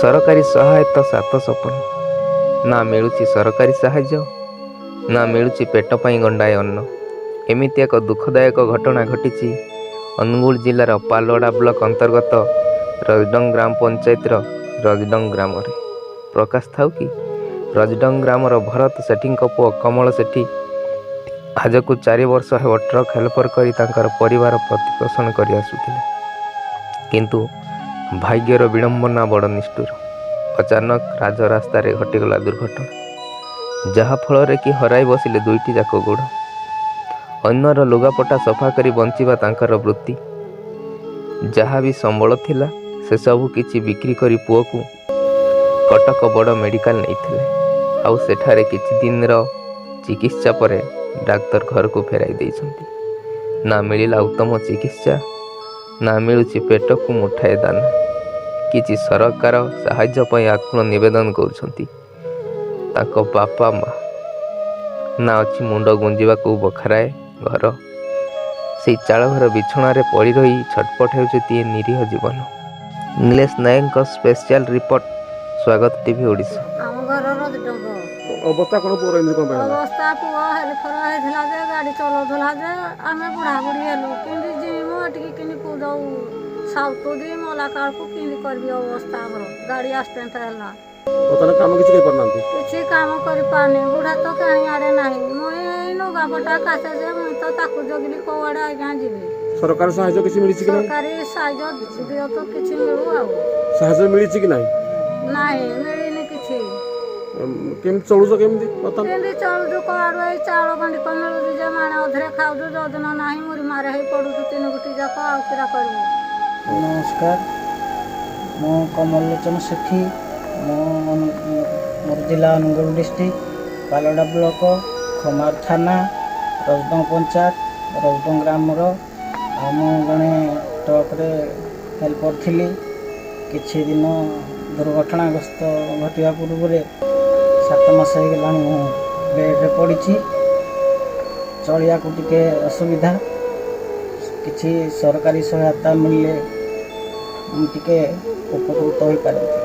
ସରକାରୀ ସହାୟତା ସାତ ସପନ। ନା ମିଳୁଛି ସରକାରୀ ସାହାଯ୍ୟ, ନା ମିଳୁଛି ପେଟ ପାଇଁ ଗଣ୍ଡାଏ ଅନ୍ନ। ଏମିତି ଏକ ଦୁଃଖଦାୟକ ଘଟଣା ଘଟିଛି ଅନୁଗୁଳ ଜିଲ୍ଲାର ପାଲଡ଼ା ବ୍ଲକ ଅନ୍ତର୍ଗତ ରଜଡଙ୍ଗ ଗ୍ରାମ ପଞ୍ଚାୟତର ରଜଡଙ୍ଗ ଗ୍ରାମରେ। ପ୍ରକାଶ ଥାଉ କି ରଜଡଙ୍ଗ ଗ୍ରାମର ଭରତ ସେଠୀଙ୍କ ପୁଅ କମଳ ସେଠୀ ଆଜକୁ 4 ବର୍ଷ ହେବ ଟ୍ରକ୍ ହେଲ୍ପର କରି ତାଙ୍କର ପରିବାର ପ୍ରତିପୋଷଣ କରି ଆସୁଥିଲେ। କିନ୍ତୁ ଭାଗ୍ୟର ବିଡ଼ମ୍ବନା ବଡ଼ ନିଷ୍ଠୁର। ଅଚାନକ ରାଜରାସ୍ତାରେ ଘଟିଗଲା ଦୁର୍ଘଟଣା, ଯାହାଫଳରେ କି ହରାଇ ବସିଲେ ଦୁଇଟି ଯାକ ଗୋଡ଼। ଅନ୍ୟର ଲୁଗାପଟା ସଫା କରି ବଞ୍ଚିବା ତାଙ୍କର ବୃତ୍ତି। ଯାହା ବି ସମ୍ବଳ ଥିଲା ସେସବୁ କିଛି ବିକ୍ରି କରି ପୁଅକୁ କଟକ ବଡ଼ ମେଡ଼ିକାଲ ନେଇଥିଲେ। ଆଉ ସେଠାରେ କିଛି ଦିନର ଚିକିତ୍ସା ପରେ ଡାକ୍ତର ଘରକୁ ଫେରାଇ ଦେଇଛନ୍ତି। ନା ମିଳିଲା ଉତ୍ତମ ଚିକିତ୍ସା, ନା ମିଳୁଛି ପେଟକୁ ମୁଠାଏ ଦାନା। କିଛି ସରକାର ସାହାଯ୍ୟ ପାଇଁ ଆକୁଳ ନିବେଦନ କରୁଛନ୍ତି ତାଙ୍କ ବାପା ମା। ନା ଅଛି ମୁଣ୍ଡ ଗୁଞ୍ଜିବାକୁ ବଖରାଏ ଘର। ସେଇ ଚାଳଘର ବିଛଣାରେ ପଡ଼ି ରହି ଛଟପଟ ହେଉଛି ଏ ନିରୀହ ଜୀବନ। ନିଲେଶ ନାୟକଙ୍କ ସ୍ପେଶିଆଲ ରିପୋର୍ଟ, ସ୍ୱାଗତ ଟିଭି ଓଡ଼ିଶା। ଆମ ଘର ରଜଡଙ୍ଗ। ଅବସ୍ଥା କ'ଣ ପୁଅର ଏମିତି କ'ଣ ପାଇଁ ହେଲା? ଅବସ୍ଥା ପୁଅ ହେଲ୍ପର ହେଇଥିଲା ଯେ ଗାଡ଼ି ଚଲାଉଥିଲା ଯେ ଆମେ ବୁଢ଼ାବୁଢ଼ୀ ହେଲୁ। କେମିତି ଯିମୁ ଏଠିକି କେମିତି ଯାଉ ସାଉତୁଦି ମଲା କାଳକୁ କେମିତି କରିବି ଅବସ୍ଥା ଆମର। ଗାଡ଼ି ଆକ୍ସିଡେଣ୍ଟ ହେଲା। ବର୍ତ୍ତମାନ କାମ କିଛି କରିପାରୁନାହାନ୍ତି? କିଛି କାମ କରିପାରୁନି। ବୁଢ଼ା ତ କାହିଁ ଆଡ଼େ ନାହିଁ। ମୁଁ ଏଇ ଲୁଗାପଟା କାଚେ ଯେ ମୁଁ ତ ତାକୁ ଜଗିଲି କୋଉଆଡ଼େ ଆଜ୍ଞା ଯିବି। ସରକାର ସାହାଯ୍ୟ କିଛି ମିଳିଛି କି ନାହିଁ? ସରକାରୀ ସାହାଯ୍ୟ ଦିଅ ତ କିଛି ମିଳୁ ଆଉ। ସାହାଯ୍ୟ ମିଳିଛି କି ନାହିଁ? ନାହିଁ, ମିଳିନି କିଛି। କେମିତି ଚଳୁଛ କେମିତି ବର୍ତ୍ତମାନ? କେମିତି ଚଳୁଛୁ କୁଆଡ଼ୁ ଏଇ ଚାଉଳ ଗଣ୍ଡିକ ମିଳୁଛି ଯେ ମାଣେ ଅଧରେ ଖାଉଛୁ, ଯୋଉଦିନ ନାହିଁ ମୁରି ମାରେ ହେଇ ପଡ଼ୁଛୁ 3 ଗୋଟି ଯାକ। ଆଉ କିରା କରିବୁ। ନମସ୍କାର, ମୁଁ କମଲୋଚନ ସେଠୀ। ମୋର ଜିଲ୍ଲା ଅନୁଗୁଳ ଡିଷ୍ଟ୍ରିକ୍ଟ, ପାଲଡ଼ା ବ୍ଲକ, ଖମାର ଥାନା, ରଜଡଙ୍ଗ ପଞ୍ଚାୟତ, ରଜଡଙ୍ଗ ଗ୍ରାମର। ଆଉ ମୁଁ ଜଣେ ଟ୍ରକରେ ହେଲ୍ପର ଥିଲି। କିଛି ଦିନ ଦୁର୍ଘଟଣାଗ୍ରସ୍ତ ଘଟିବା ପୂର୍ବରୁ 7 ମାସ ହେଇଗଲାଣି ମୁଁ ବେଡ଼୍ରେ ପଡ଼ିଛି। ଚଳିବାକୁ ଟିକେ ଅସୁବିଧା। କିଛି ସରକାରୀ ସହାୟତା ମିଳିଲେ ମୁଁ ଟିକେ ଉପକୃତ ହୋଇପାରନ୍ତି।